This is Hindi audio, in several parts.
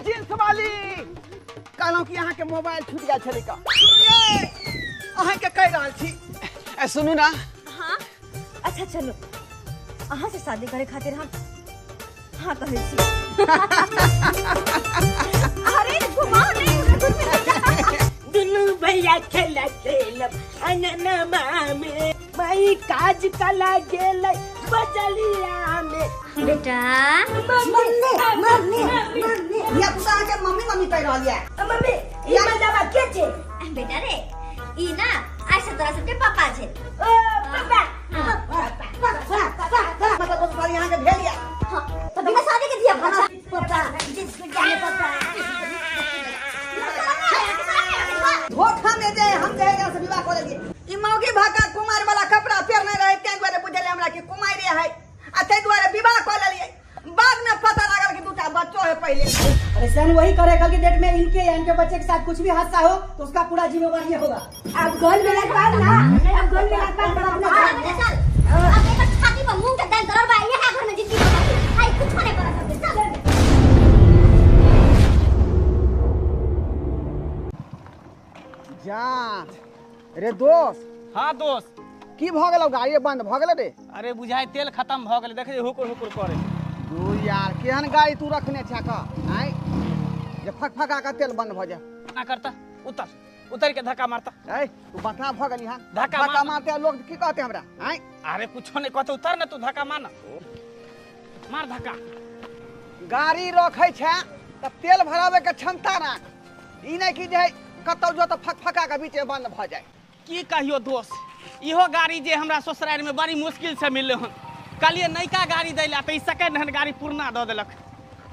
जींस वाली कहलौं कि अहाँ के मोबाइल छूट गया छले का सुनिए अहाँ के कह रहल छी सुनू ना। हाँ अच्छा चलो अहाँ से शादी करे खातिर हम हाँ कहै छी। अरे घुमाओ नहीं दुनू भैया खेला खेलब अननमा में मई काज कला गेलै बजलिया में। बेटा मम्मी या तू आके मम्मी कह रहल है। मम्मी ई मजावा के छे? बेटा रे ई ना आज से तोरा सबके पापा छे। ओ पापा मतलब तो सारी यहाँ के भेलिया। हाँ तो बेटा शादी के दिया पापा जिसको जाने पापा धोखा में दे हम कहेगा से विवाह कर दिए। ई मौगी भाका कुमार वाला कपड़ा पहनने रहे के द्वारे बुझले हमरा कि कुमारी है आ ते द्वारे विवाह कर लेलिए। बाद में पता लगल कि दूटा बच्चों है पहले। अरे सन वही करे कल की डेट में इनके या इनके बच्चे के साथ कुछ भी हादसा हो तो उसका पूरा जिम्मेवार ये होगा। अब गोल में लग पाए ना अब गोल में लग पाए तो अपने चल अब एक छाती पर मुंह के दर्द करवा ये है घर में जिंदगी आई कुछ होने पर सकते चल। जा रे दोस्त। हाँ दोस्त की भ गेलौ गाड़ी बंद भ गेल रे। अरे बुझाई तेल खत्म भ गेलै देखे हुकुर हुकुर करे। दू यार केहन गाड़ी तू रखने छ का आइ जे फकफका का तेल बंद भ जा ना करता उतर उतर के धक्का मारता। ए तू बता भ गेली हां धक्का मारते लोग की कहते हमरा आइ। अरे कुछो नहीं कहते उतर ना तू धक्का मार मार धक्का। गाड़ी रखै छ त तेल भरावे के क्षमता ना ई नहीं कि जे कतौ जो त फकफका के बीच में बंद भ जाए। की कहियो दोस्त इहो गाड़ी जे हमरा ससुराल में बड़ी मुश्किल से मिलले हन कलिए नयका गाड़ी दैला त ई सेकंड हैंड गाड़ी पुरना द देलक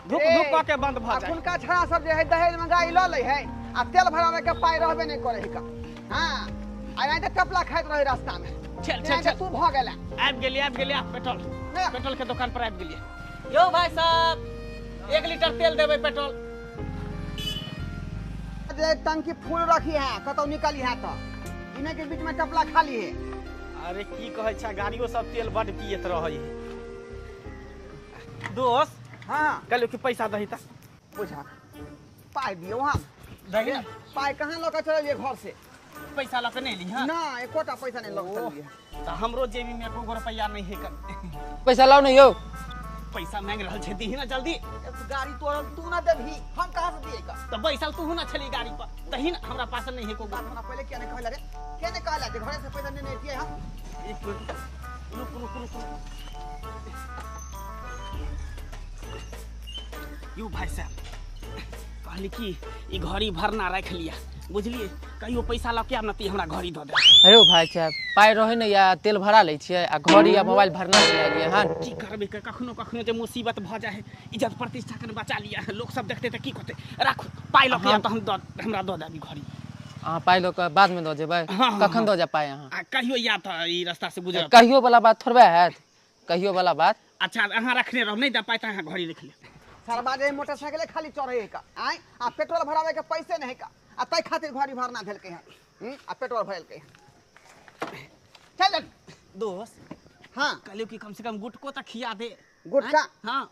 धुक धुक क के बंद भ जाए। अखुनका छड़ा सब जे है दहेज में गाड़ी ल लै है आ तेल भरावे के पाई रहबे नहीं करे का। हां आ त टपला खाइत रहे रास्ता में। चल तू भ गेला आबि गेलिए पेट्रोल के दुकान पर आबि गेलिए। यो भाई साहब 1 लीटर तेल देबै पेट्रोल। जे टंकी फूल रखी है कतौ निकली है त इने के बीच में टपला खाली है। अरे की कहै छ गाड़ियों सब तेल बड पियत रहै है। दोस्त हां कहलियो कि पैसा दही त बुझा पाई दियो हम दही पाई कहां ल के चलिए घर से पैसा ल के नहीं ली हां ना एकोटा पैसा नहीं लग चलिए त हमरो जेबी में एको रुपया नहीं है कर। पैसा लाओ नहीं हो पैसा मांग रहल छै दी ना जल्दी। गाड़ी तोड़ल तू ना देबही हम कहां से दिए का। त बैसल तू ना छली गाड़ी पर तही ना हमरा पास नहीं है को। हमरा पहले क्या ने कहला रे क्या ने कहला जे घरे से पैसा नहीं दिए हम। एक मिनट रुक यो भाई साहब कहली कि ई घड़ी भरना रख लिया बुझलिए कहियो पैसा ल के आब न ती हमरा घड़ी द दे। अरे भाई साहब पाई रहे न या तेल भरा ले छिए आ घड़ी या मोबाइल भरना चला लिए हां। की करबे कखनो कखनो जे मुसीबत भ जाए इज्जत प्रतिष्ठा के बचा लिया लोग सब देखते त की कहते राखू पाई ल के त हम हमरा द देबी घड़ी। हां पाई लो के बाद में द जेबै कखन द जा पाए हां। कहियो या त ई रास्ता से गुजर कहियो वाला बात थोड़बे है कहियो वाला बात। अच्छा अहाँ रखने रहो नहीं द पाई त अहाँ घड़ी रख ले। सरबा जे मोटरसाइकिल खाली चढ़े का आइ आ पेट्रोल भरावे के पैसे नहीं का आ तै खातिर घड़ी भरना भेल के है आ पेट्रोल भरल के चल दोस्त। हां कहलियो कि कम से कम गुटको त खिया दे। गुटका हां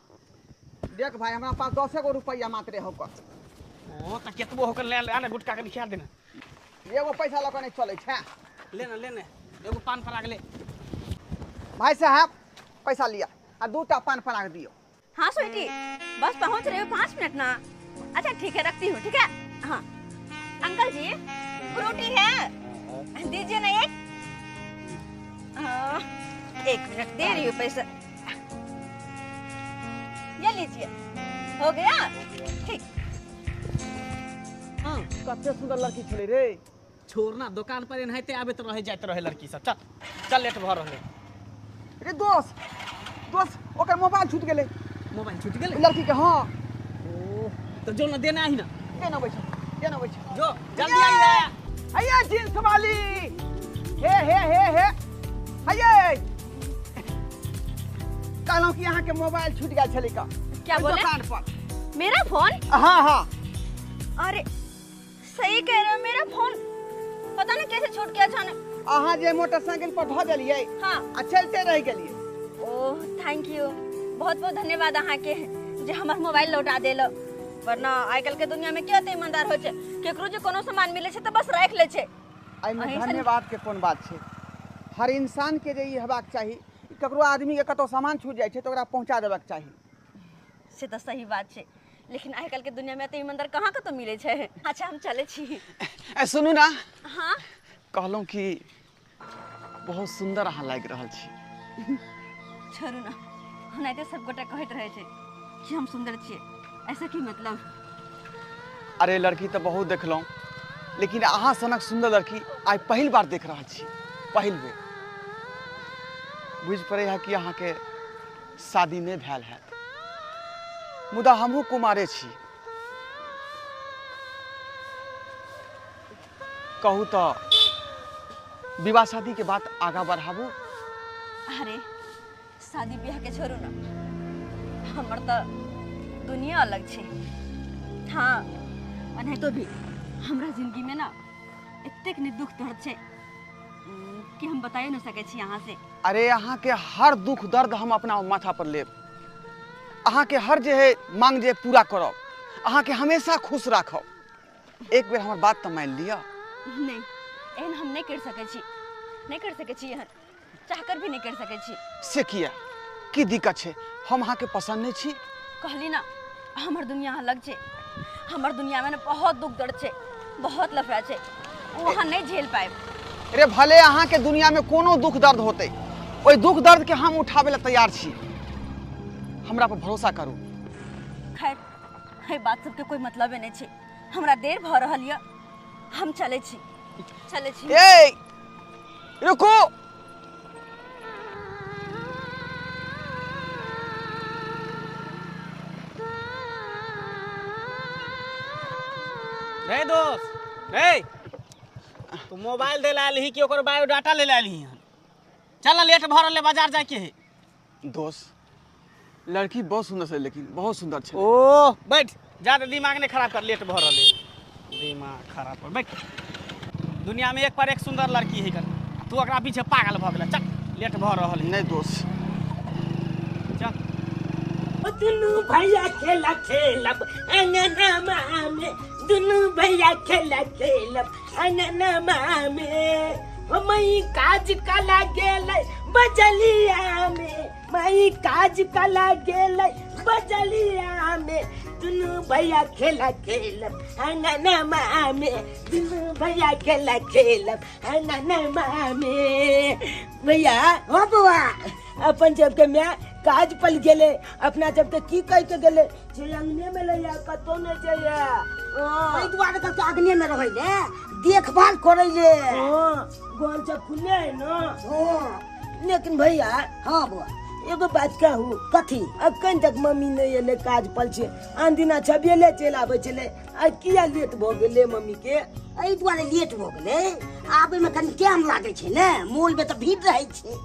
देख भाई हमरा पास 10 गो रुपया मात्र हो का। ओ त केतबो होकर ले ले गुटका के खिया देना। एगो पैसा ल के नहीं चले छै लेने एगो पान पराग ले। भाई साहब पैसा लिया आ दूटा पान पराग दियो। हाँ स्वीटी बस पहुंच रहे हो 5 मिनट ना। अच्छा ठीक है रखती हूँ ठीक है। हाँ अंकल जी फ्रूटी है दीजिए ना एक। 1 मिनट दे रही हूँ पैसा ये लीजिए हो गया ठीक। हां कते सुंदर लड़की छले रे। छोड़ना दुकान पर एनाहिते आबे त रह जात रहे लड़की सब। चल लेट भ रहले रे दोस्त ओकर मोबाइल छूट गेले। मोबाइल छूट गेले लड़की के। हां ओ तो जो न देना ही ना देना बैठ जो जल्दी आई रे। आइए जींस वाली हे आइए कहलौं कि यहाँ के मोबाइल छूट गया छले का। क्या बोले दुकान पर मेरा फोन। हाँ अरे सही कह रहे हो मेरा फोन पता नहीं कैसे छूट गया अचानक। अहाँ जे मोटरसाइकिल पर भ गेलिए हाँ आ चलते रह गेलिए। ओह थैंक यू बहुत बहुत धन्यवाद अहाँ के जे हमर मोबाइल लौटा देलो। वरना आजकल के दुनिया में क्या ते ईमानदार हो छे केकरो जे कोनो सामान मिले छे त बस राख ले छे। एहिमे अहीं सन- धन्यवाद के कोन बात छै। हर इंसान के जे ई हेबाक चाही, ककरो आदमी के कतौ सामान छूट जाइ छै तो ओकरा पहुंचा देबाक चाही। से तो सही बात छे, लेकिन आजकल के दुनिया में तो ईमानदार कहाँ कतौ मिले छे। अच्छा हम चले छी। सुनू ना, हाँ कहलहुँ कि बहुत सुंदर अहाँ लागि रहल छी। छोड़ू ना, ओनाहिते सब गोटा कहत रहे छे कि हम सुंदर छिए, ऐसा की मतलब? अरे लड़की तो बहुत देखलहुँ, लेकिन अहाँ सनक सुंदर लड़की आइ पहिल बार देख रहल छी, पहिल बेर। बुझ पड़े है कि अहाँ के शादी नहीं भेल है, मुदा हमहूँ कुमारे छी। कहू तो विवाह शादी के बात आगा बढ़ाबू। अरे शादी ब्याह के छोड़ू ना, हमर तो दुनिया अलग छे। हाँ ओनाहितो भी हमरा जिंदगी में ना एतेक ने दुख दर्द छे कि हम बताइए न सके छी यहाँ से। अरे अहाँ के हर दुख दर्द हम अपना माथा पर लेब। अहाँ के हर जे है मांग जे पूरा करब, अहाँ के हमेशा खुश राखब। एक बेर हमर बात तो मान लिया। नहीं एहन हम नहीं कर सके छी, नहीं कर सके छी, एहन चाहकर भी नहीं कर सके छी। से किया की दिक्कत है? हम अहाँ के पसंद नहीं छी। कहली ना हमर दुनिया अलग छे, हमर दुनिया में ना बहुत दुख दर्द छे, बहुत लफड़ा छे, वहाँ नहीं झेल पाए। अरे भले अहाँ के दुनिया में कोनो दुख दर्द होते, ओई दुख दर्द के हम उठावे ला तैयार छी। हमरा पर भरोसा करू। खैर है बात सबके कोई मतलब नहीं छे, हमरा देर भ रहल य, हम चले छी, चले छी। ए रुको, रे दोस्त, रे तू मोबाइल दे लाल ही कि ओकर बायोडाटा ले लाल ही? चल लेट भरल ले बाजार जाके है। दोस्त लड़की बहुत सुंदर है, लेकिन बहुत सुंदर छे। ओ बैठ, ज्यादा दिमाग नहीं खराब कर, लेट भरल है, दिमाग खराब कर। बैठ, दुनिया में एक पर एक सुंदर लड़की है कर, तू ओकरा पीछे पागल भ गेला। चल लेट भर रहल है। नहीं दोस्त, चल दुनू भैया खेला खेलब अंगनमा में, दुनू भैया खेला खेलब अंगनमा में। मई काज कला गेलै बजलिया में, मई काज कला गेलै बजलिया में। दुनू भैया खेला खेलब अंगनमा में, दुनू भैया खेला खेलब अंगनमा में। भैया हो बउआ, अपन सबके मैं काज पल गेले, अपना सबके की कह के गेले जे अंगने में लैया कतो न जाइया। ओइ दुआरे त अग्नि में रहै ले, देखभाल करै ले। गोल सब खुले है ना। लेकिन भैया हां बुआ, एगो बात कहू, कथी? अखन तक मम्मी नहीं एले काज पल छे, आन दिना छबेले चल आबै छले, आ किया लेट भ गेले मम्मी के? एहि दुआरे लेट भ गेलै, आबै में कनी टाइम लागै छै ने, मॉल में त भीड़ रहै छै।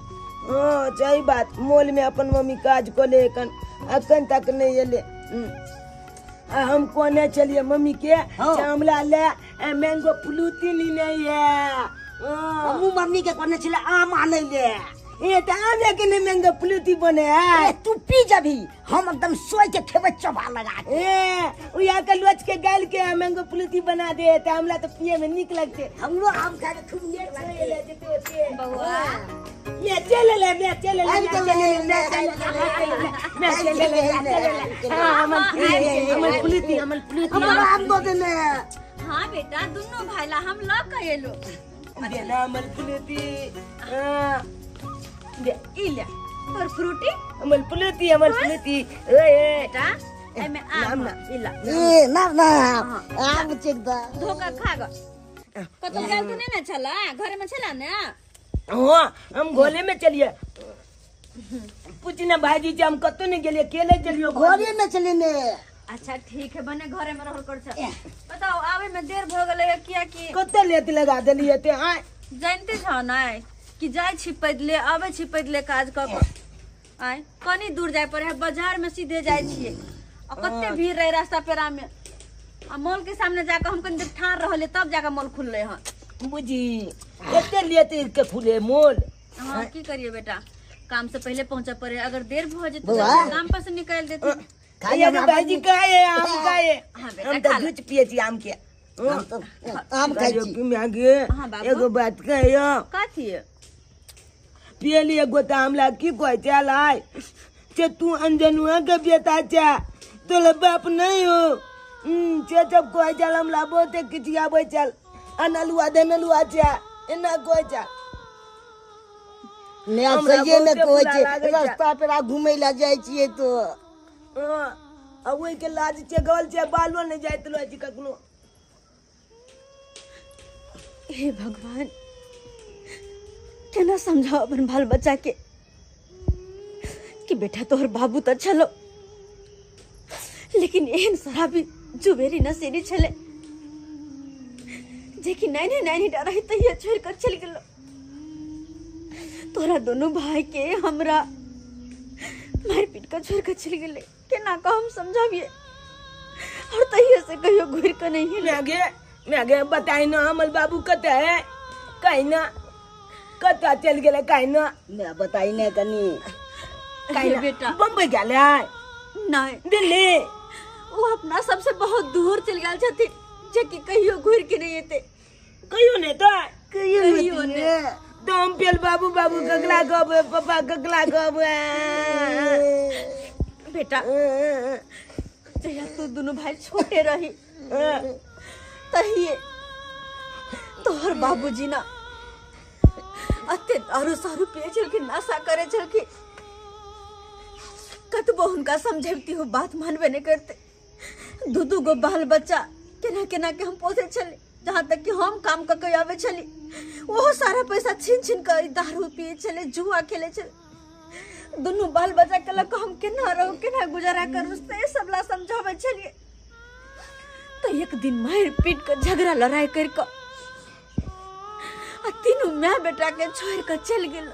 हाँ सही बात, मॉल में अपन मम्मी काज कोले अखन तक नहीं एले। हम कोने चलिए मम्मी के चावला ले मैंगो फ्रूटी नहीं है। हमहू मम्मी के कहने छले आम आनै ले। ये तो आने के नहीं मैंगो फ्रूटी बने है। तू पी जभी, हम एकदम सोच के खेबे चबा लगा के। उया के लोच के गाल के मैंगो फ्रूटी बना दे त हमरा तो पिए में निक लगते। हमरो आम खा के खूब नीक लगे। बउआ मैं चले ले, मैं चले ले, मैं चले ले, मैं चले ले, मैं चले ले। हमन फ्रूटी, हमन फ्रूटी, हमरा आम दो देने। हाँ बेटा, दुनू भाईला हम ल कहेलो। देना हमन फ्रूटी। दे ई ले तोर फ्रूटी हमन फ्रूटी, हमन फ्रूटी। ओए बेटा, एमे आम ना इला ए ना ना, आम चेक दा। धोका खा ग। कतो गल त नहीं ना छला, घर में छला ना? हाँ हम गोले में चलिए। पूछना भाईजी जी हम कतो नहीं गेलिए, अकेले चलियो घरे में चले ने। अच्छा ठीक है, बने घरे में रहल कर छ। बताओ आवे में देर भ गेलै किया कि कतो लेत लगा देलिए ते। हाँ जानते छ ना कि जाय छी पैदले, आवे छी पैदले काज क के। आय कनी दूर जाय पड़े है, बाजार में सीधे जाय छिए, आ कते भीड़ रहे रास्ता पेरा में। आ मॉल के सामने जाकर हम कनी देर ठाड़ रहले, तब जाकर मॉल खुलले हन। बुझी एते लेत के खुले मोल। हाँ की करिए बेटा, काम से पहले पहुंचा पड़े, अगर देर भ जेते बुआ। तो काम पर से निकाल देते। खाइए ये भाईजी काहे आम काहे हाँ बेटा, हम तो खा लो। दूध पिए छी आम के हम तो आम खाइ छी कि मागे हाँ बाबू। एगो बात कहियो का थिए पियली एगो त हमला की कहै छै लाई जे तू अंजनुआ के बेटा छै तोला बाप नहीं हो जे जब कहै छै हमला बहुते किटियाबै चल अनलुआ देनलुआ छै एना कहै छै ने हमरा सहिए में बहुते कहै बुरा छै लागै छै। रास्ता पे घूमै ला जाइ छियै तो आ ओहि के लाज छै गल छै बालो नहीं जाइत लो छी कखनो हे भगवान केना समझाओ अपन बाल बच्चा के कि बेटा तोहर बाबू तो चलो लेकिन एहन शराबी जुबेरी नशेरी छले जे कि नैनी नैनी डर तहिया छोड़ कर चल गेलो तोरा दोनों भाई के हमरा मार पीट कर छोड़ कर चल गेले केना का हम समझाबिए और तहिया से कहियो घुर कर नहीं हिले मैगे बताई ना हमर बाबू कते है कहीं ना कता चल गेले कहीं ना मैं बताई ने कनी कहीं ना बेटा बम्बई गेले नहीं दिल्ली वो अपना सबसे बहुत दूर चल गया छथिन जे कि कहियो घुर के नहीं एते कहियो ने तो कहियो ने तुम पेल बाबू बाबू गगला गब पापा गगला गब बेटा जया तू दोनों भाई छोटे रही तहिए तोहर बाबूजी ना अत्ते दारू सारू पिए चल के नशा करे चल के कतबो उनका समझती हो बात मानवे नहीं करते दू गो बाल बच्चा केना केना के हम पोसे चले जहाँ तक कि हम काम करके आवे चली वो सारा पैसा छीन छीन कर दारू पिए चले जुआ खेले चले दोनों बाल बच्चा के लग हम केना रहो केना गुजारा करूं से सबला समझावे चलिए तो एक दिन मार पीट कर झगड़ा लड़ाई कर तीनों मैं बेटा के छोड़ कर चल गेल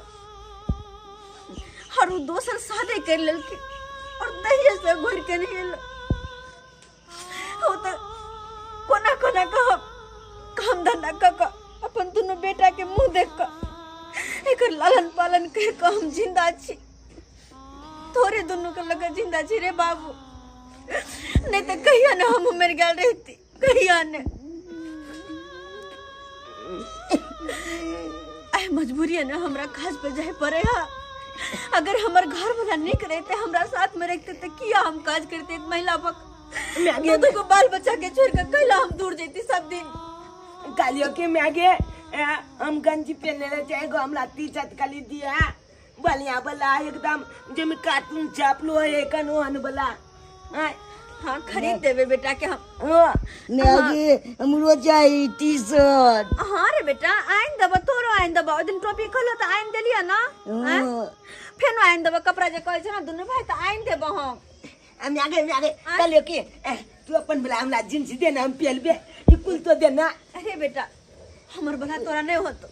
और वो दोसर शादी कर लेलकी और दहिया से घुर के नहीं गेल वो तो कोना कोना कह काम धंधा क अपन दोनों बेटा के मुंह देख कर एक लालन पालन कर के हम जिंदा छी थोड़े दोनों के लगे जिंदा छी रे बाबू नहीं तो कहिया न हम मर गए रहती कहिया न आए मजबूरी है ना हमरा खास पे जाए पड़े हा अगर हमार घर वाला नहीं रहते हमरा साथ में रहते तो किया हम काज करते एक महिला बक दो को बाल बच्चा के छोड़ कर कैला हम दूर जेती सब दिन कालियो के मैगे हम गंजी पहनने रहे चाहे गो हमला टी-शर्ट काली दिया बलिया बला एकदम जब कार्टून छाप लो है कनो हन बला हाँ खरीद देवे बेटा के हम ने आगे हमरो चाहिए टी-शर्ट हाँ रे बेटा आइन दबा तोरो आइन दबा ओ दिन टोपी खोलो तो आइन देलिया ना फेन आइन दबा कपड़ा जे कहै छै ना दुनु भाई तो आइन देबो हम मैगे कालियो के तू अपन बला हमला जींस दे ना हम पहलबे ई कुल तो दे ना अरे बेटा हमर बला तोरा नहीं होतो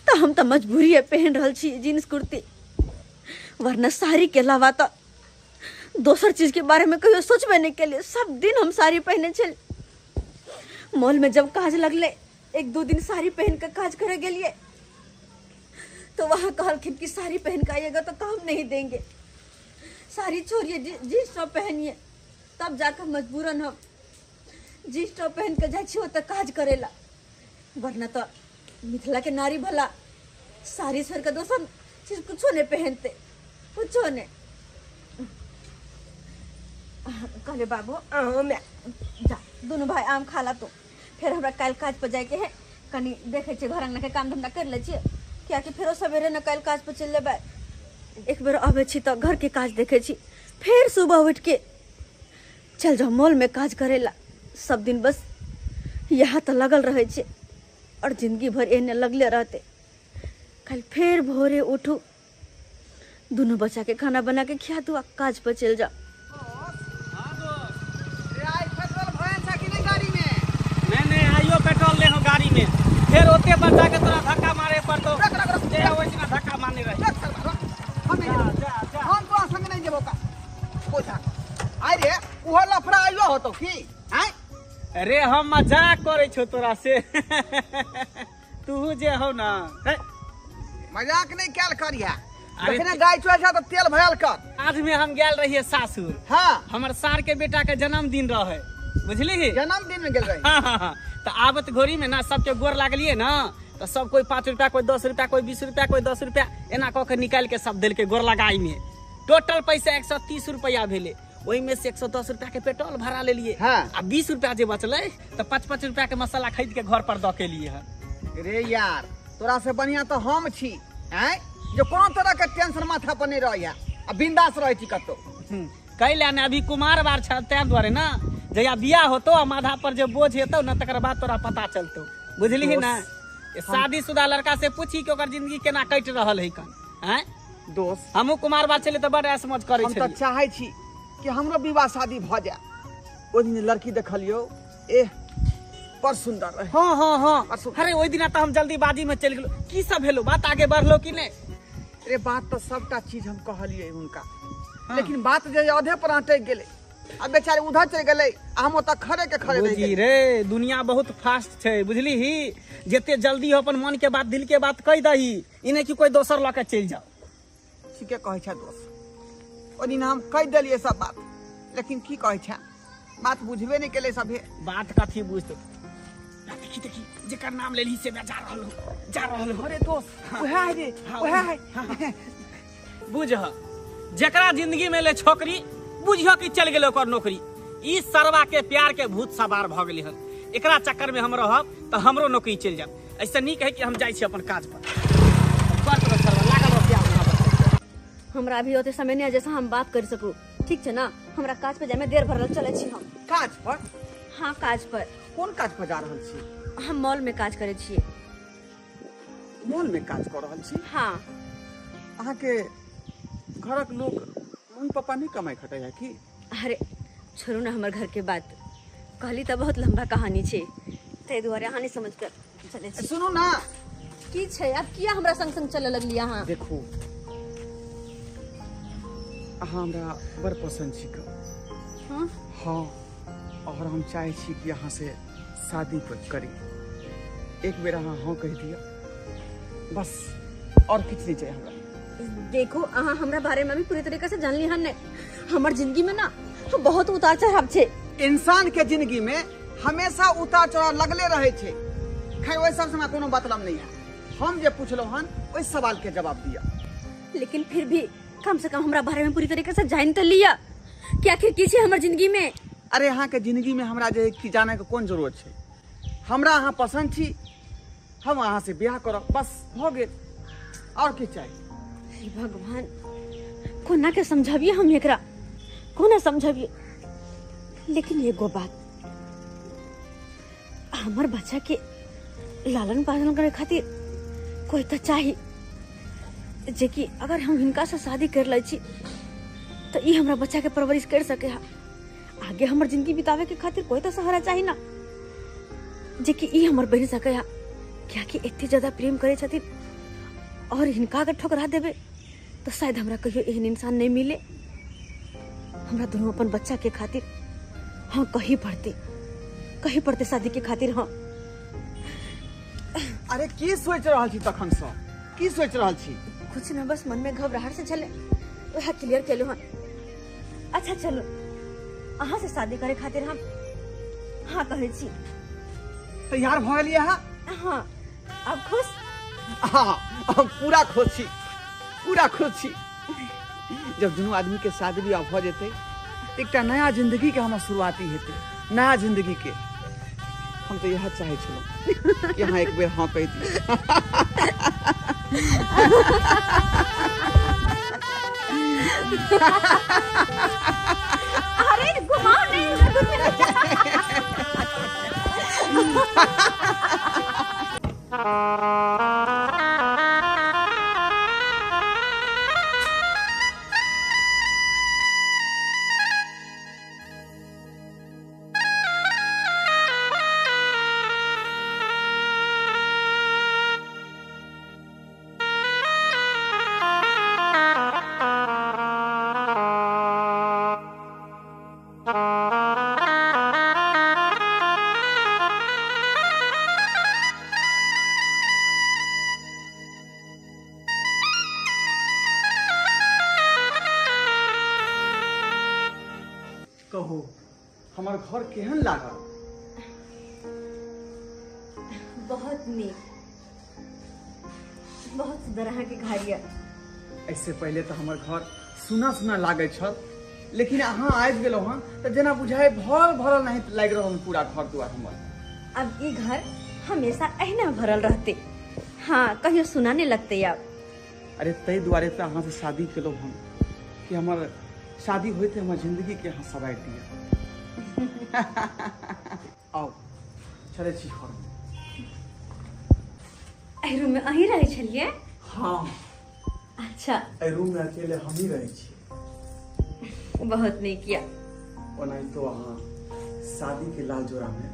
तो हम तो मजबूरी है पहन रहल छी जींस कुर्ती वरना साड़ी के अलावा तो दोसर चीज के बारे में कहियो सोचबे नहीं के लिए सब दिन हम साड़ी पहने चल मॉल में जब काज लगले एक दो दिन साड़ी पहन कर काज करे गेलिए तो वहां कहलखिन कि साड़ी पहन कर आइएगा तो काम नहीं देंगे साड़ी छोड़िए जींस टॉप पहनिए तब जाकर मजबूरन हम जींस टॉप पहन कर जाए छी तो काज करेला वरना तो मिथिला के नारी भला साड़ी छोड़ कर दोसर चीज कुछो नहीं पहनते कुछो नहीं कहले बाबू जा दोनों भाई आम खा ला तो फिर हमरा कल काज पर जाए के है कनी देखे छे घर अंगना के काम धंधा कर ले छे क्या कि फिर सवेरे न कल काज पर चल लेबे एक बेर आवे छी तो घर के काज देखे छी फिर सुबह उठ के चल जाओ मॉल में काज करेला सब दिन बस यहाँ तो लगल रहे छे और जिंदगी भर एने लगले रहते कल फिर भोरे उठू दोनों बच्चा के खाना बना के खिया दू काज पर चल जा नहीं आइयो पेट्रोल ले हो गाड़ी में फिर ओते पर जाके तोरा धक्का मारे पड़तो जे ओइसना धक्का मारने रहे हम तो संग नहीं जेबो का कोथा आइ रे ओहो लफड़ा आइयो होतो की हैं अरे हम मजाक करे छो तोरा से तू जे हो ना मजाक नहीं कैल करिया अरे जखने गाय चुआ जा तो तेल भरल कर। आज में हम गेल रहिए सासुर। हाँ हमर सार के बेटा के जन्मदिन रहे, बुझली? जन्मदिन में गेल रही। हाँ। तो आबत घोरी में ना सबके गोर लागलिए ना, तो सब कोई 5 रुपया, कोई 10 रुपया, कोई 20 रुपया, कोई 10 रुपया एना कह के निकाल के सब दिल के गोर लगाई में। टोटल पैसा 130 रुपया भेले। वही में से 110 रुपया के पेट्रोल भरा ले लिए। हाँ। आ 20 रुपया जे बचले तो 5-5 रुपया के मसाला खरीद के घर पर द के लिए है। रे यार तोरा से बढ़िया तो हम छी, हैं जो कोनो तरह के टेंशन माथा पर नहीं रही है, अब बिंदास रही छी कतो। कैला ने अभी कुमार बार छते द्वारे ना, जया बियाह होतो आ माथा पर जे बोझ हेतो ना तकर बाद तोरा पता चलतो, बुझली ना? शादीशुदा लड़का से पूछी कि ओकर जिंदगी केना कट रहल है कन, हैं दोस्त हमहू कुमार बार चले तो बड़ ऐसमौज करे हम तो छी। चाहे छी कि हमरो विवाह शादी भ जाए। ओ दिन लड़की देखलियो, एह पर सुंदर रहे। हाँ। परसों। अरे ओई दिन तो हम जल्दीबाजी में चल गेलो। की सब भेलो, बात आगे बढ़लो कि नहीं? अरे बात तो सबटा चीज हम कहलिए उनका, लेकिन बात जे आधे पर अटक गेले। अब बेचारे उधर चल गेले, हम ओतऽ खड़े के खड़े रह बुझी गेले। रे दुनिया बहुत फास्ट छै, बुझली ही? जेते जल्दी हो अपन मन के बात, दिल के बात कह दही, इने कि कोई दोसर ल के चल जाओ। ठीके कहै छै दोस्त। ओ दिन हम कह देलिए सब बात, लेकिन की कहै छै बात बुझबे नहीं केले सभे। बात कथी बुझते? देखी जेकर नाम लेली से जा रहल हो। अरे दोस्त ओहे है रे, ओहे है। बुझ जेकरा जिंदगी में ले छोकरी, बुझियो कि चल गेल ओकर नौकरी। ई सरवा के प्यार के भूत सवार भ गेली हन। एकरा चक्कर में हम रहब तो हमरो नौकरी चल जाए। ऐसा नहीं कहे कि हम जाई छी अपन काज पर। सरवा लागल रह प्यार हमरा। हमरा अभी होते समय नहीं है जैसा हम बात कर सकू, ठीक है ना? हमरा काज पे जाए में देर भरल चले छी हम। काज पर? हाँ काज पर। कोन काज पर जा रहल छी? हम मॉल में काज करे छिए। मॉल में काज कर रहल छी? हाँ। अहाँ के घरक लोग मम्मी पापा नहीं कमाई खटे है की? अरे छोड़ू ना हमर घर के बात, कहली तो बहुत लंबा कहानी छे, ते दुआरे अहाँ नहीं समझ कर चले छी। सुनो ना, की छे अब किया हमरा संग संग चले लगली अहाँ? देखो अहाँ हमरा बड़ पसंद छी का। हाँ? हाँ, और हम चाहे छी कि अहाँ से शादी करी। एक बेर अहाँ हाँ कह दिया बस, और कुछ नहीं चाहिए हमरा। देखो अहाँ हमरा बारे में भी पूरी तरीके से जान ली हन ने। हमर जिंदगी में ना बहुत उतार चढ़ाव छे। इंसान के जिंदगी में हमेशा उतार चढ़ाव लगले रहे छे। खैर वही सब से कोनो मतलब नहीं है। हम जे पूछलो हन ओई सवाल के जवाब दिया। लेकिन फिर भी कम से कम हमरा बारे में पूरी तरीके से जान तो लिया कि आखिर की छे हमर जिंदगी में। अरे यहाँ के जिंदगी में हमरा जे की जाने के कौन जरूरत छे? हमरा अहाँ पसंद छी, हम अहाँ से ब्याह करब, बस हो गेल। और की चाहिए? हे भगवान, कोना के समझाबिए हम एकरा, कोना समझाबिए? लेकिन एगो बात, हमर बच्चा के लालन पालन करे खातिर कोई तो चाहिए, जे कि अगर हम हिनका से शादी कर ले छी तो ई हमरा बच्चा के परवरिश कर सके हा। आगे हमर जिंदगी बितावे के खातिर कोई तो सहारा चाहिए ना, जे कि ई हमर बन सके हा। क्या कि इतनी ज्यादा प्रेम करे छथिन और हिनका अगर ठुकरा देवे तो शायद हमरा कहियो एहन इंसान नहीं मिले। हमरा दोनों अपन बच्चा के खातिर हाँ कहीं पड़ते शादी के खातिर। हाँ अरे की सोच रहल छी तखन से? की सोच रहल छी? कुछ न, बस मन में घबराहट से चले वह क्लियर केलु हन। अच्छा चलो, अहाँ से शादी करे खातिर हम हाँ कहे छी। तैयार भ गेलिए हा? हाँ, अब खुश? हाँ, हम पूरा खुश छी, पूरा खुश छी। जब दोनों आदमी के शादी ब्याह भ जेते, एक नया जिंदगी के हमार शुरुआती हेते, नया जिंदगी के। हम तो यह चाहे छलो कि हाँ एक बेर हाँ कह दी। अरे घुमाओ नहीं। हमार घर केहन लागल? बहुत नीक, बहुत सुंदर अहाँ के घर ये। ऐसे पहले तो हमार घर सुना सुना लागे छल, लेकिन अहाँ आबि गेलो हन तो जना बुझाए भरल भरल नहीं लाग रहल पूरा घर दुआर हमर। अब ये घर हमेशा अहिना भरल रहते। हाँ, कहियो सुनाने लगते आप। अरे तई दुआरे तो अहाँ से शादी केलो हम कि हमार शादी होते हमार जिंदगी के अहाँ सवार दिया। आओ चले छी घर में। एहि रूम में अहीं रहे छलिए? हाँ, अच्छा, ए रूम में अकेले हम ही रहे छी। बहुत नीक किया। ओनाही तो अहाँ शादी के लाल जोड़ा में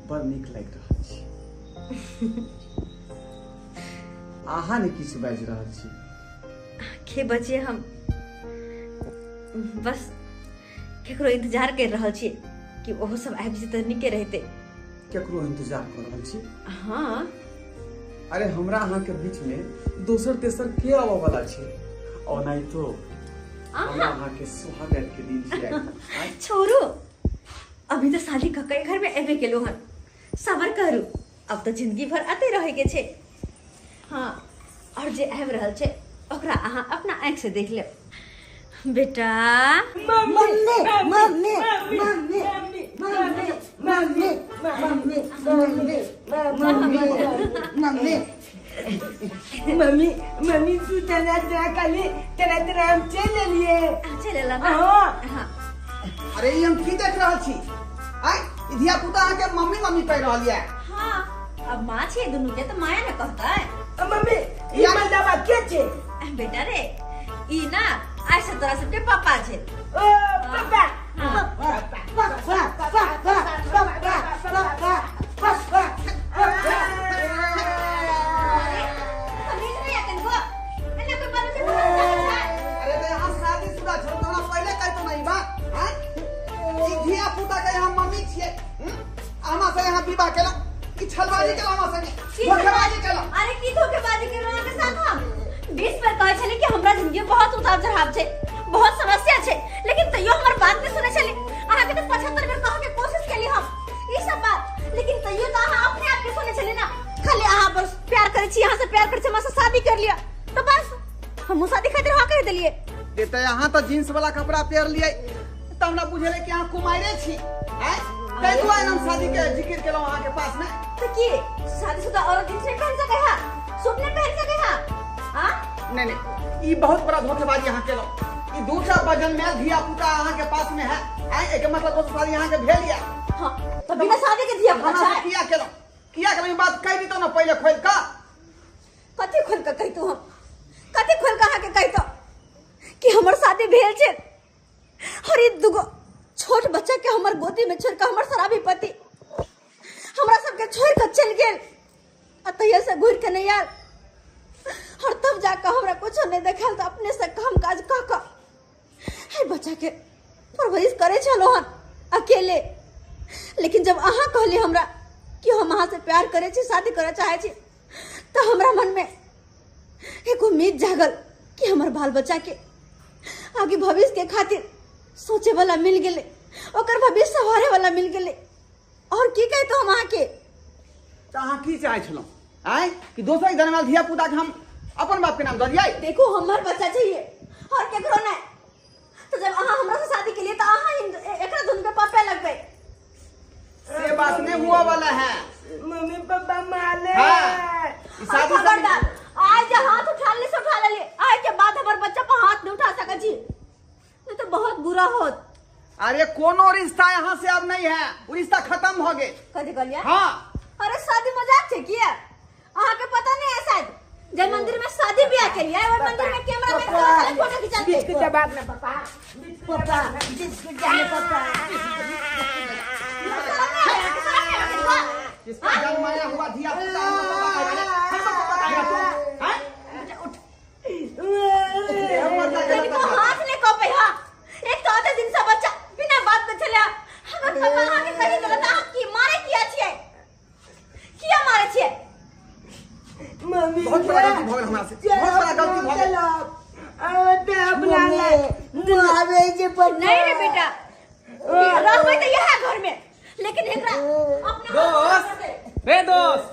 बड़ नीक लागि रहल छी। अहाँ ने किछु बाजि रहल छी? के बचिए, हम बस केकरो इंतजार कर रहल छी कि ओहो सब आबि जेतै नीके रहते। केकरो इंतजार कर रहल छी? हाँ, अरे हमरा अहाँ के बीच में दोसर तेसर के आवे वाला छै? ओनाही तो हमरा अहाँ के सुहागत के दिन छियै। छोड़ू, अभी तो शादी ककई घर में एबे केलो हन। सबर करू, अब तो जिंदगी भर आते रहे के छे। हाँ, और जे आबि रहल छे ओकरा अहाँ अपना आँख से देख ले। बेटा, mummy mummy mummy mummy mummy mummy mummy mummy mummy mummy सुतना काली तेरा तेरा हम चले लिए। चले ला ना। हाँ, अरे ई हम की देख रहल छी? आय धिया पुता अहाँ के मम्मी मम्मी कह रहल ये। हाँ, अब माँ छे दुनू के तो माया ने कहता है। मम्मी ये मजावा के छे? बेटा रे, ई ना ऐसे तोरा सबके पापा छे। ओ पापा अरे तो यहाँ शादीशुदा छौ तो हमरा पहले कह तो नहीं बा। हैं ई धिया पुता के यहाँ मम्मी छियै। हमरा से यहाँ विवाह केला कि छलबाजी केला हमरा से? धोखेबाजी केला। अरे की धोखेबाजी के रहा के साथ हम 20 बार कहे छले कि हमरा जिंदगी में बहुत उतार चढ़ाव छे, बहुत समस्या छे, लेकिन तइयो हमर बात नहीं सुने छले। अहाँ के तो 75 बार कहे के कोशिश केली हम ई सब बात, लेकिन तइयो तो अहाँ अपने आप के सुने छले ना। खाली अहाँ बस प्यार करे छी, यहाँ से प्यार करे छी, हमरा से शादी कर लिया तो बस हम शादी खातिर हाँ कह देलिए। देते यहाँ तो जींस वाला कपड़ा पहन लिए तब हमरा बुझेले कि अहाँ कुमारे छी। हैं तै दुआरे हम शादी के जिक्र केलौ अहाँ के पास में। तो की शादीशुदा औरत जींस नहीं पहन सके है, सूट नहीं पहन सके है? हाँ, नहीं नहीं, ई बहुत बड़ा धोखेबाजी यहाँ केलौ। ई दूसरा वजन में धिया पुता अहाँ के पास में है। हैं एक मतलब दोसर शादी अहाँ के भेल ये। हाँ, तो बिना शादी के धिया पुता हमरा है। किया केलौ? किया केलौ? ई बात कह दी तो ना पहले खोल का। कथी खोल के कही तू? हम कथी खोल के अहाँ के कही तो कि हमर शादी भेल छे और ई दुगो छोट बच्चा के हमर गोदी में छोड़ के हमर शराबी पति हमरा सबके छोड़ के चल गेल। अतैया से घुर के नहीं आयल और तब जाकर हमरा कुछ नहीं देखल तो अपने से काम काज क है बच्चा के परवरिश करे छलो हन अकेले। लेकिन जब अहाँ कहली हमरा कि हम अहाँ से प्यार करे छी, शादी करे चाहे छी, तो हमरा मन में एक उम्मीद जागल कि हमर बाल बच्चा के आगे भविष्य के खातिर सोचे वाला मिल गेले, ओकर भविष्य सवारे वाला मिल गेले। और की कहे तो हम अहाँ के तो अहाँ की चाहे छलौ? आय कि दोसर जन्म वाला धिया पुता के हम अपन बाप के नाम दऽ दियै? देखो हमर बच्चा चाहिए और केकरो नहीं। तो जब अहाँ हमरा से शादी के लिए तो अहाँ एकरा दुन के पापे लगबे। ये बात नहीं हुआ वाला है। मम्मी पापा माले। हाँ, ई शादी खबरदार, आज हाथ उठा ले से उठा ले, आज के बाद हमर बच्चा पर हाथ नहीं उठा सके छी, नहीं तो बहुत बुरा होत। अरे कोनो रिश्ता यहाँ से अब नहीं है, वो रिश्ता खत्म हो गए। कथी कहलिए? हाँ, अरे शादी मजाक छे किया? अहाँ के पता नहीं है शायद जब मंदिर में शादी ब्याह के लिए और मंदिर में कैमरा में फोटो खिंचाते। बिस्कुट दबाव ना पापा। पापा बिस्कुट जाने पापा। जिसका जन्माया हुआ धिया पुता हमको बताएगा तू? हैं? देखो हाथ ले को पे हां एक तो आधे दिन से बच्चा बिना बात के चले हमर पापा अहाँ के कही गलत आप की मारे किया छिए? किया मारे छिए? मम्मी बहुत बड़ा गलती भगल हमरा से, बहुत बड़ा गलती भगल। नहीं रे बेटा, रहबै तो यहाँ घर में, लेकिन एकरा अपना दोस्त रे दोस्त,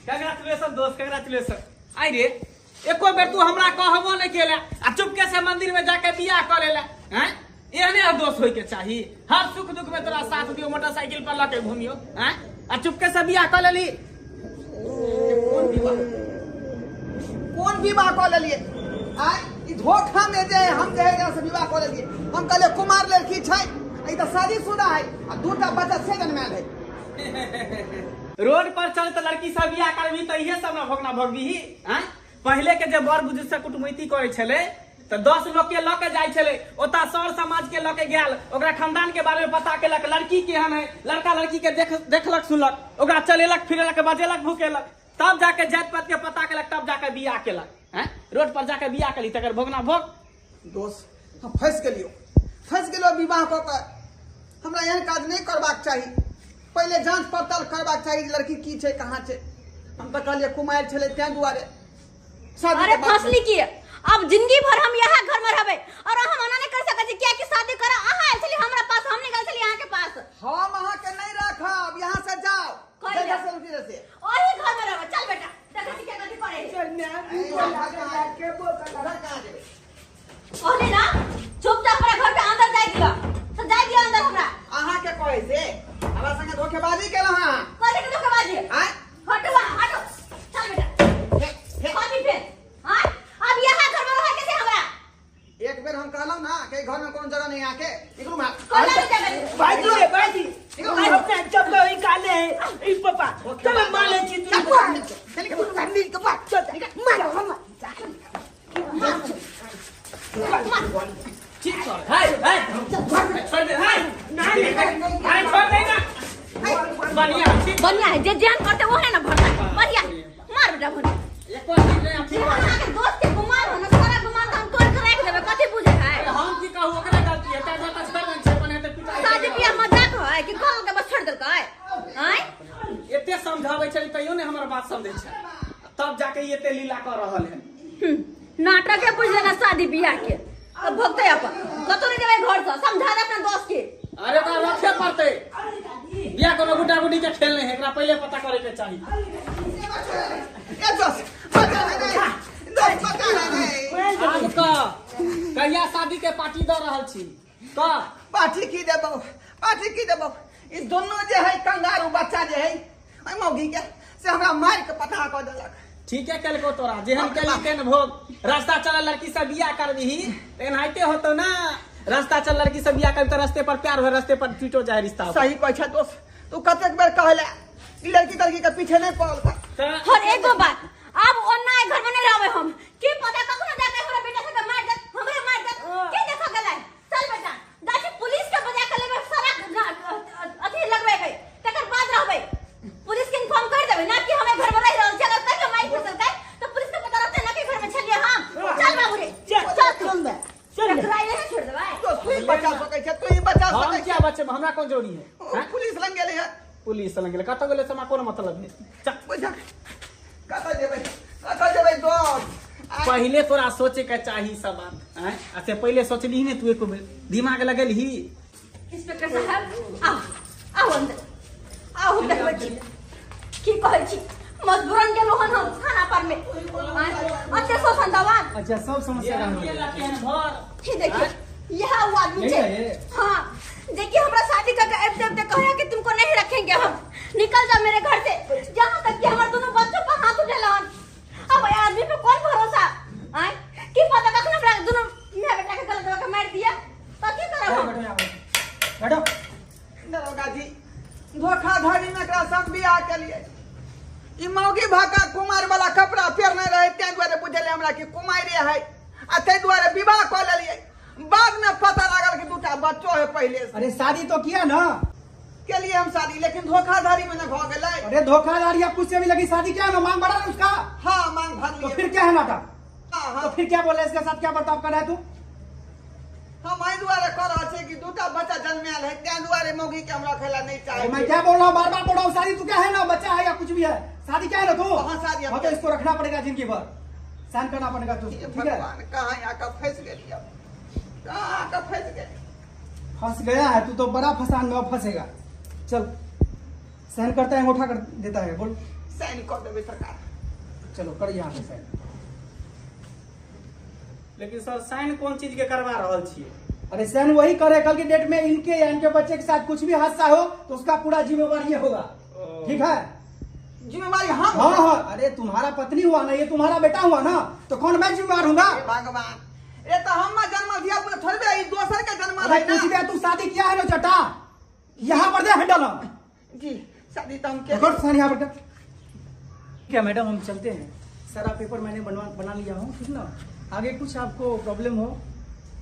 कंग्रेचुलेशन दोस्त, कंग्रेचुलेशन। आई रे एको बेर तू हमरा कहबो नहीं केला आ चुपके से मंदिर में जाके बियाह कर लेला हैं? एहने दोस्त होय के चाहिए, हर सुख दुख में तोरा साथ दियो, मोटरसाइकिल पर लके घूमियो हैं? आ चुपके से बियाह कर लेली। कौन विवाह कर लेलिए? ई धोखा में जे हम जहेगा से विवाह कर लेलिए। हम कहले कुमार लड़की छै, ई त शादीशुदा है आ दूटा बच्चा से जन्माल है। रोड पर चल तो लड़की सब बियाह करबी तो इहे सब ना भोगना भोगबी हैं? पहले के जब बड़ बुजुर्ग से कुटमैती करे छले तो 10 लोग के लके जाय छले, ओता सर समाज के लके गेल, ओकरा खानदान के बारे में पता केलक, लड़की केहन है, लड़का लड़की के देखलक सुनलक, ओकरा चलेलक फिरेलक बजेलक भूकेलक, तब जाके जात पात के पता केलक, तब जाके बियाह केलक हैं? रोड पर जाके बियाह केली तकर भोगना भोग। दोस्त हम फंस गेलियो विवाह क के। हमरा एहन काज नहीं करबाक चाही, पहले जांच पड़ताल करबाक चाही लड़की की छै कहाँ छै। हम तो कहलिए कुमार छले तै दुआरे शादी। अरे फसली की अब जिंदगी भर हम यहाँ घर में रहबे और हम मना नहीं कर सके क्या कि शादी करा। अहाँ आइल हमरा पास, हम निकल चली यहाँ के पास। हम अहाँ के नहीं रखब, यहाँ से जाओ। ओही घर में रहबे। चल बेटा, देखा क्या गलती करे। कहले ना चुपचाप अपना घर के अंदर जाय दियो, तो जाय दियो अंदर। हमरा अहाँ के कहे से हमरा संगे धोखेबाजी केला। हां कथि के धोखेबाजी? हटवा हटो। चल बेटा कथि पे? हां अब यहाँ घर में रह कैसे हमरा? एक बेर हम कहलौ ना कि घर में कोनो जगह नहीं आके इकरू मार। बाजी अपने जब तो निकाले ई पापा तब माले छी तू चल के ठंडी के बात चल मारो हम ठीक कर। हाय छोड़ दे। हाय छोड़ दे ना। बढ़िया है जे जान करते वो है ना भरता। बढ़िया मार बेटा भर। एको दिन नहीं ठीक है। आगे दोस्त के गुमार हो ना, सारा गुमार तो हम तोड़ के रख देबे। कथि बुझे है? हम की कहू ओकरे गलती है, ताजा तक कर छै बने त पिता। शादी बियाह मजाक है कि घर के बस छोड़ देलकै? हैं? एते समझाबै छै तइयो ने हमर बात समझै छै, तब जाके एते लीला कर रहल है। नाटक है बुझ लेना शादी बियाह के। अब भगते अपन कतो नहीं जेबै घर से। समझा दे अपना दोस्त के। अरे बा रखे पड़ते, बियाह कोनो गुड्डा गुड्डी के खेल नहीं है, एकरा पहले पता करे के चाहिए। ए दोस्त बता नहीं आज का कहिया शादी के पार्टी द रहल छी? का पार्टी की देबो ई दोनों जे है कंगारू बच्चा जे है ओइ मौगी के से हमरा मार के पता क देलक। ठीक है केलको तोरा जेहन केली तेन भोग। रास्ता चल लड़की से बियाह कर दीही एनाहिते होतो ना। रास्ता चल लड़की से बियाह कर तो रास्ते पर प्यार हो, रास्ते पर टूटो जाए रिश्ता। सही कहै छै दोस्त, तू कतेक बेर कहले ई लड़की के पीछे नहीं पड़ल। और एगो बात, अब ओन्ना घर में नहीं रहबे हम। की पता कखनो जाके हमरा बेटा से मार दे, हमरे मार दे। के देखा गेलै? चल बेटा गाछी पुलिस के बजा के लेबे, सारा अथी लगबे गई, तकर बाद रहबे। पुलिस के इन्फॉर्म कर देबे ना कि हमें घर में रह रहल छै। अगर तक माइक फसल गई तो पुलिस के पता रहते ना कि घर में छलिए हम। चल बाबू रे चल टकराई नहीं छोड़ देबे। तो तू ही बचा सकै छै, तू ही बचा हम सकै क्या छै। बच्चे में हमरा कौन जोड़ी है? पुलिस लंग गेलै है, पुलिस लंग गेले कत गेले समा कोनो मतलब नहीं। चल बुझा कत जेबै दोस्त। पहले तोरा सोचे के चाहिए सब बात हैं? ऐसे पहले सोचली ने तू एक बेर दिमाग लगेलही। इंस्पेक्टर साहब आओ अंदर आओ। देखबै की कहै छी, मजबूरन गेलो हन हम थाना पर में। अते शोषण दबान। अच्छा सब समस्या ही देखिए यह वो आदमी है। हाँ देखिए हमरा शादी करके अब कहा कि तुमको नहीं रखेंगे हम, निकल जा मेरे घर से। जहाँ तक कि हमारे दोनों बच्चों पर हाथ उठेला हन। अब ये आदमी पे कौन भरोसा? आए की पता कखनो हमरा दोनों मैं बेटा के गलत करके मार दिया तो की करब हम? बैठो। दरोगा जी धोखाधड़ी में एकरा संग बियाह के लिए ई मौगी भाका कुमार वाला कपड़ा पहनने रहे, तै दुआरे बुझले हमरा कि कुमारी है आ तै दुआरे विवाह कर लेलिए। बाद में पता लागल कि दूटा बच्चो है पहले से। अरे शादी तो किया ना, के लिए हम शादी, लेकिन धोखाधड़ी में न भ गेलै। अरे धोखाधड़ी अब कुछ से भी लगी, शादी क्या है ना, मांग बढ़ा ना उसका। हाँ मांग भर तो लिए। फिर क्या है नाटक? हाँ तो फिर क्या बोले, इसके साथ क्या बर्ताव कर रहा है तू? हम एहि दुआरे कर रहा छे कि दूटा बच्चा जन्माल है, तै दुआरे मौगी के हमरा खेला नहीं अरे चाहिए। मैं क्या बोल रहा हूँ, बार बार बोल रहा हूँ, शादी तू क्या है ना, बच्चा है या कुछ भी है, शादी क्या है ना तू? हाँ शादी हाँ तो इसको रखना पड़ेगा जिंदगी भर, सहन करना पड़ेगा तू, ये ठीक है? भगवान कहाँ आकर फंस गेलिए, कहाँ आकर फंस गए। फंस गया है तू तो बड़ा फसान में अब फंसेगा। चल साइन करता है, अंगूठा कर देता है, बोल। साइन कर देबे सरकार। चलो कर यहाँ पे साइन। लेकिन सर साइन कौन चीज के करवा रहल छियै? अरे साइन वही करे, कल की डेट में इनके या इनके बच्चे के साथ कुछ भी हादसा हो तो उसका पूरा जिम्मेवार ये होगा। ठीक है? जिम्मेवारी हम। हाँ हाँ, अरे तुम्हारा पत्नी हुआ ना, ये तुम्हारा बेटा हुआ ना, तो कौन मैं जिम्मेवार हूँ? भगवान, ये तो हम जन्म दिया पूरा थोड़ी बे, दोसर के जन्म अरे है ना। कुछ भी तू शादी किया है ना चटा, यहाँ पर दे हैंडल। जी शादी तो हम के सर यहाँ पर ठीक है मैडम, हम चलते हैं। सारा पेपर मैंने बना लिया हूँ, ठीक ना? आगे कुछ आपको प्रॉब्लम हो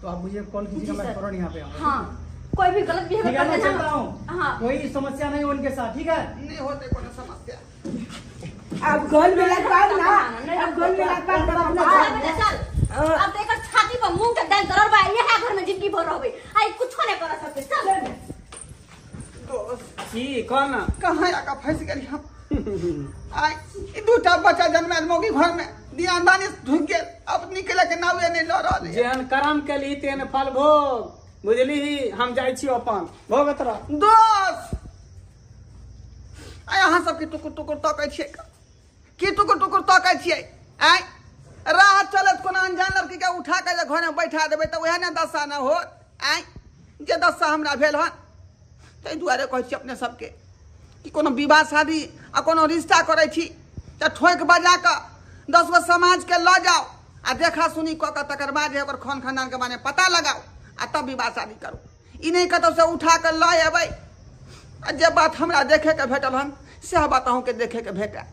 तो आप मुझे कॉल कीजिएगा, मैं फौरन यहाँ पे आऊँगा। हाँ, कोई भी गलत ठीक है, मैं बिहेवियर चलता हूँ। हाँ। कोई समस्या नहीं हो उनके साथ, ठीक है? नहीं होते कोनो समस्या। अब गोल में लग पाओ ना, अब गोल में लग पाओ तब अपना चल अब तो एकर छाती पर मुंह के दाल दरड़ बा, ये है घर में जिंदगी भर रहबे। आई कुछो नहीं कर सकते। चल दोस्त की कौन कहाँ आका फंस गई हम। आई ई दूटा बच्चा जन्मल मोगी घर में, दिया दानी ढुक गेल, अब निकले के नावे नहीं ल रहल है। जेहन कर्म केली तेहन फल भोग, बुझली? हम जाइ छी अपन भोगत रह। दोस्त आई अहाँ सब की टुकुर टुकुर तकै छियै, की टुकुर टुकुर तकै छियै? आई राह चलत कोनो अनजान लड़की के उठा के घर में बैठा देबै तो वह ने दशा न होत। आई जे दशा हमरा भेल हन, ताहि दुआरे कहै छी अपने सबके कि कोनो विवाह शादी आ कोनो रिश्ता करै छी तऽ ठोक बजा के 10 गो समाज के ल जाओ आ देखा सुनी कऽ के तकर बाद जे ओकर खान खानदान के बारे में पता लगाओ आ तब विवाह शादी करू। ई नहीं कतौ से उठा के ल अबै। आ जे बात हमरा देखे के भेटल हन से बात अहूँ के देखे के भेटै।